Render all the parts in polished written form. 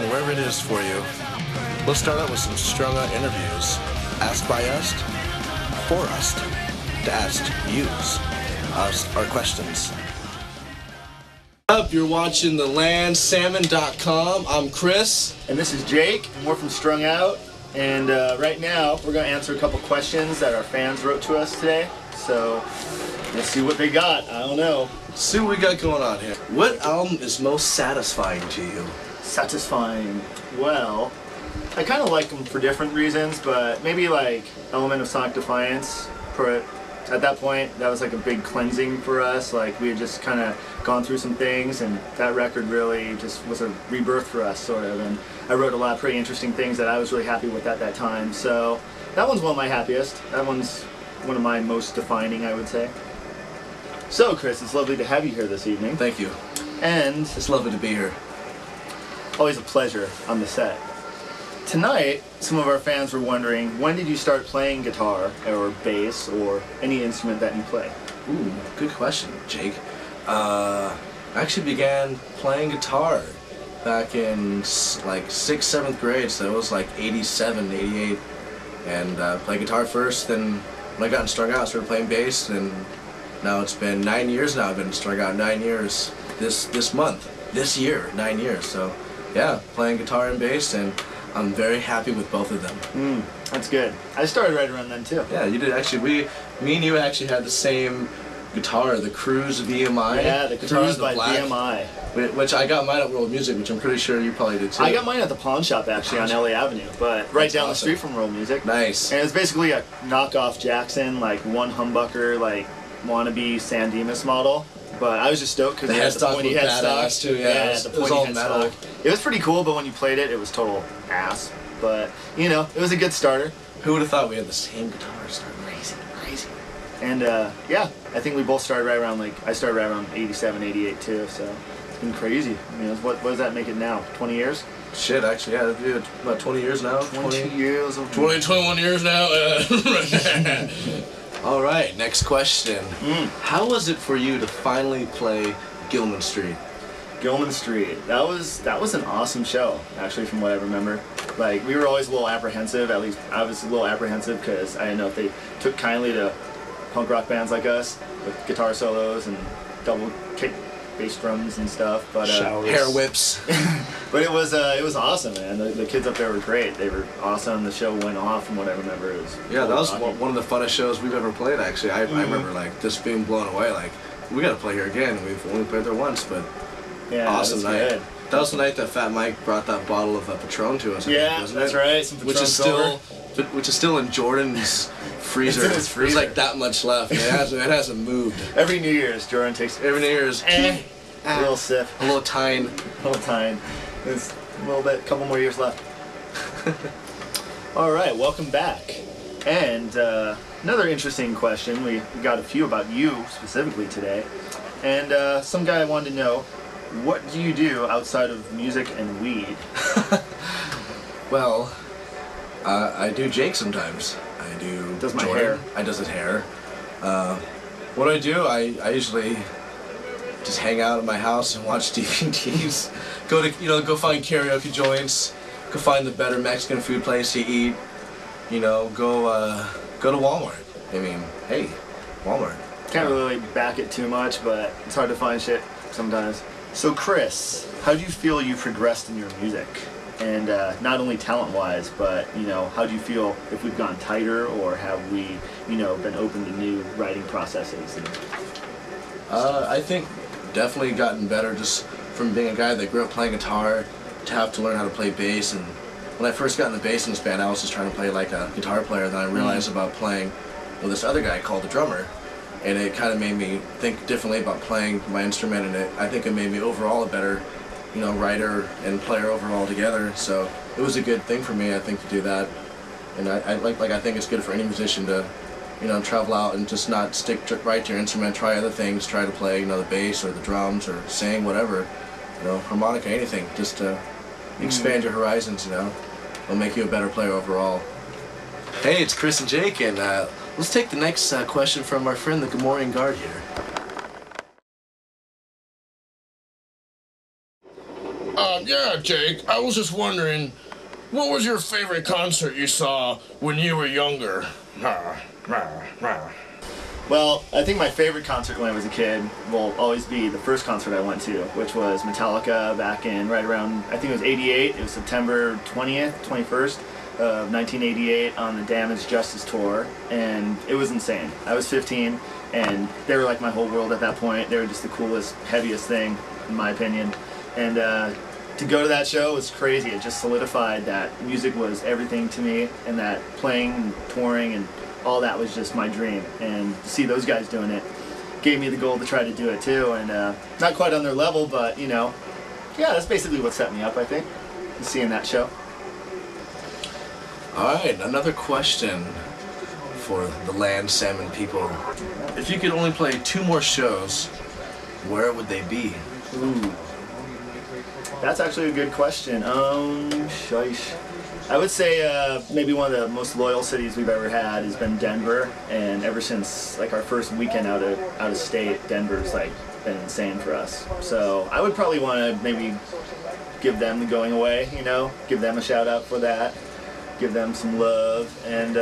wherever it is for you. We'll start out with some strung out interviews, asked by us, for us, to ask us our questions. Up, you're watching thelandsalmon.com. I'm Chris. And this is Jake, and we're from Strung Out. And right now, we're going to answer a couple questions that our fans wrote to us today. So, let's see what they got. I don't know. See what we got going on here. What album is most satisfying to you? Satisfying. Well, I kind of like them for different reasons, but maybe like Element of Sonic Defiance. At that point, that was like a big cleansing for us. Like, we had just kind of gone through some things, and that record really just was a rebirth for us, sort of. And I wrote a lot of pretty interesting things that I was really happy with at that time. So that one's one of my happiest. That one's one of my most defining, I would say. So, Chris, it's lovely to have you here this evening. Thank you. And it's lovely to be here. Always a pleasure on the set. Tonight, some of our fans were wondering, when did you start playing guitar or bass or any instrument that you play? Ooh, good question, Jake. I actually began playing guitar back in like 6th, 7th grade, so it was like 87, 88. And played guitar first, then when I got in Strung Out, I started playing bass, and now it's been 9 years now. I've been Strung Out 9 years this month, this year, 9 years. So yeah, playing guitar and bass, and I'm very happy with both of them. That's good. I started right around then too. Yeah, you did actually. Me and you actually had the same guitar, the Cruise VMI. Yeah, the Cruise by VMI. Which I got mine at World Music, which I'm pretty sure you probably did too. I got mine at the pawn shop actually on LA Avenue, but right down the street from World Music. Nice. And it's basically a knockoff Jackson, like one humbucker, like wannabe San Dimas model. But I was just stoked because it had the pointy headstock too. Yeah, the pointy headstock. It was pretty cool, but when you played it, it was total ass. But you know, it was a good starter. Who would have thought we had the same guitars? Crazy. And yeah, I think we both started right around I started right around 87, 88 too. So it's been crazy. I mean, what does that make it now? 20 years? Shit, actually, yeah, it'd be about 20 years now. 20 years. 21 years now. All right, next question. How was it for you to finally play Gilman Street? Gilman Street. That was an awesome show, actually, from what I remember. Like, we were always a little apprehensive. At least I was a little apprehensive because I didn't know if they took kindly to punk rock bands like us with guitar solos and double kick bass drums and stuff. But hair whips. But it was awesome, man. The kids up there were great. They were awesome. The show went off, from what I remember. It was that was one of the funnest shows we've ever played. Actually, I remember like just being blown away. Like, we got to play here again. We've only played there once, but yeah, awesome night. Good. That was the night that Fat Mike brought that bottle of Patron to us. Yeah, that's right. Some Patron which is still in Jordan's freezer. It's in his freezer. There's like that much left. It hasn't moved. Every New Year's, Jordan takes every New Year's. A little sip. A little tine. There's a little bit, couple more years left. All right, welcome back. And another interesting question. We got a few about you specifically today. And some guy wanted to know, what do you do outside of music and weed? Well, I do Jake sometimes. I do. Does my Jordan. hair? I does his hair. What do I do? I usually just hang out at my house and watch DVDs. Go find karaoke joints. Go find the better Mexican food place to eat. Go to Walmart. I mean, hey, Walmart. Can't really back it too much, but it's hard to find shit sometimes. So Chris, how do you feel you progressed in your music? And not only talent-wise, but how do you feel if we've gone tighter, or have we, been open to new writing processes? I think definitely gotten better just from being a guy that grew up playing guitar to have to learn how to play bass. And when I first got in the bass in this band, I was just trying to play like a guitar player. Then I realized about playing with this other guy called the drummer, and it kind of made me think differently about playing my instrument. And I think it made me overall a better writer and player overall together. So it was a good thing for me, I think, to do that. And I think it's good for any musician to, travel out and just not stick right to your instrument, try other things, try to play, the bass or the drums or sing, whatever, harmonica, anything, just to expand your horizons, It'll make you a better player overall. Hey, it's Chris and Jake, and let's take the next question from our friend, the Gomorian Guard here. Yeah, Jake, I was just wondering, what was your favorite concert you saw when you were younger? Well, I think my favorite concert when I was a kid will always be the first concert I went to, which was Metallica back in right around, I think it was 88. It was September 20th, 21st of 1988 on the Damaged Justice tour, and it was insane. I was 15, and they were like my whole world at that point. They were just the coolest, heaviest thing, in my opinion. And to go to that show was crazy. It just solidified that music was everything to me, and that playing and touring and all that was just my dream. And to see those guys doing it gave me the goal to try to do it too. And not quite on their level, but you know, yeah, that's basically what set me up, I think, seeing that show. All right, another question for the land salmon people. If you could only play 2 more shows, where would they be? Ooh. That's actually a good question. Sheesh. I would say maybe one of the most loyal cities we've ever had has been Denver, and ever since like our first weekend out of state, Denver's like been insane for us. So I would probably want to maybe give them the going away, you know, give them a shout out for that, give them some love, and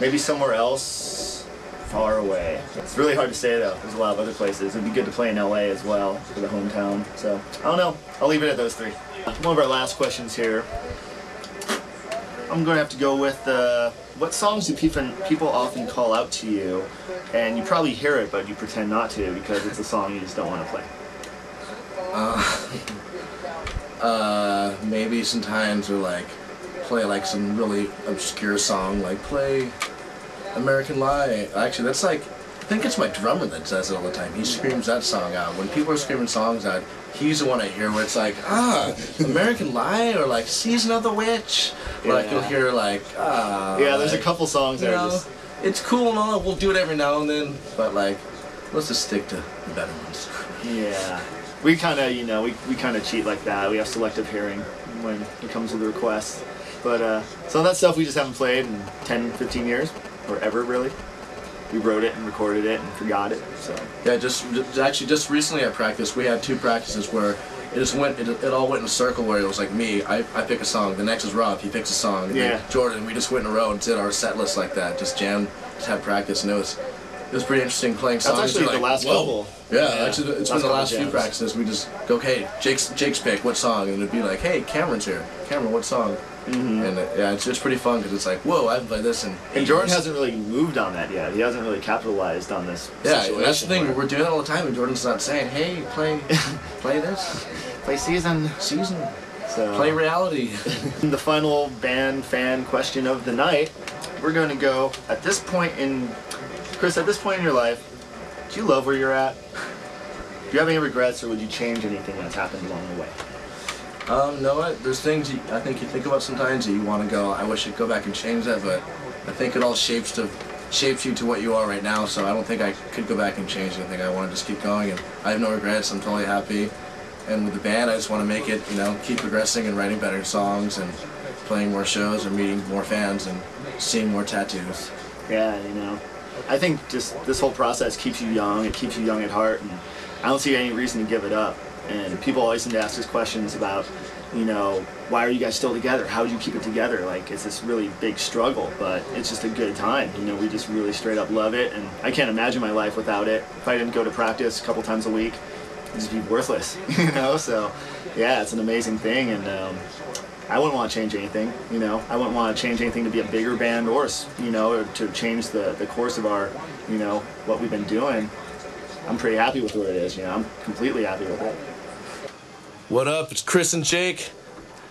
maybe somewhere else far away. It's really hard to say though. There's a lot of other places. It'd be good to play in LA as well for the hometown. So I don't know. I'll leave it at those 3. One of our last questions here. I'm going to have to go with what songs do people often call out to you, and you probably hear it but you pretend not to because it's a song you just don't want to play? Maybe sometimes or like play like some really obscure song, like play American Lie. Actually, that's like, I think it's my drummer that says it all the time. He screams that song out. When people are screaming songs out, he's the one I hear where it's like, American Lie, or like Season of the Witch. Yeah. Like you'll hear like, yeah, there's a couple songs that are just... It's cool and all, we'll do it every now and then, but like, let's just stick to the better ones. Yeah. We kind of, you know, we kind of cheat like that. We have selective hearing when it comes to the requests. But some of that stuff we just haven't played in 10, 15 years, or ever really. We wrote it and recorded it and forgot it. So yeah, just recently at practice, we had 2 practices where it all went in a circle where it was like me, I pick a song, the next is Rob, he picks a song, and then Jordan, we just went in a row and did our set list like that, just jammed, just had practice, and it was pretty interesting playing songs. That's actually like, the last couple. Yeah, actually it's been the last few practices. We just go, okay, Jake's pick, what song? And it'd be like, hey, Cameron's here. Cameron, what song? Mm-hmm. And yeah, it's just pretty fun because it's like, whoa, I haven't played this in 8 Jordan years. hasn't really moved on that yet. He hasn't really capitalized on this situation. Yeah, that's the thing. We're doing it all the time, and Jordan's not saying, hey, play this. Play Season. So, play Reality. The final band fan question of the night. We're going to go, Chris, at this point in your life, do you love where you're at? Do you have any regrets, or would you change anything that's happened along the way? No, there's things I think you think about sometimes that you want to go, I wish I'd go back and change that, but I think it all shapes you to what you are right now, so I don't think I could go back and change anything. I want to just keep going, and I have no regrets. I'm totally happy. And with the band, I just want to make it, you know, keep progressing and writing better songs and playing more shows and meeting more fans and seeing more tattoos. Yeah, you know, I think just this whole process keeps you young. It keeps you young at heart, and I don't see any reason to give it up. And people always seem to ask us questions about, you know, why are you guys still together? How do you keep it together? Like, it's this really big struggle, but it's just a good time. You know, we just really straight up love it, and I can't imagine my life without it. If I didn't go to practice a couple times a week, it'd just be worthless, you know? So, yeah, it's an amazing thing, and I wouldn't want to change anything, you know? I wouldn't want to change anything to be a bigger band or, you know, or to change the course of our, you know, what we've been doing. I'm pretty happy with where it is, you know? I'm completely happy with it. What up? It's Chris and Jake.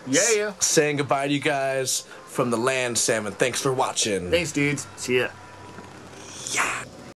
Yeah. Saying goodbye to you guys from the land salmon. Thanks for watching. Thanks, dudes. See ya. Yeah.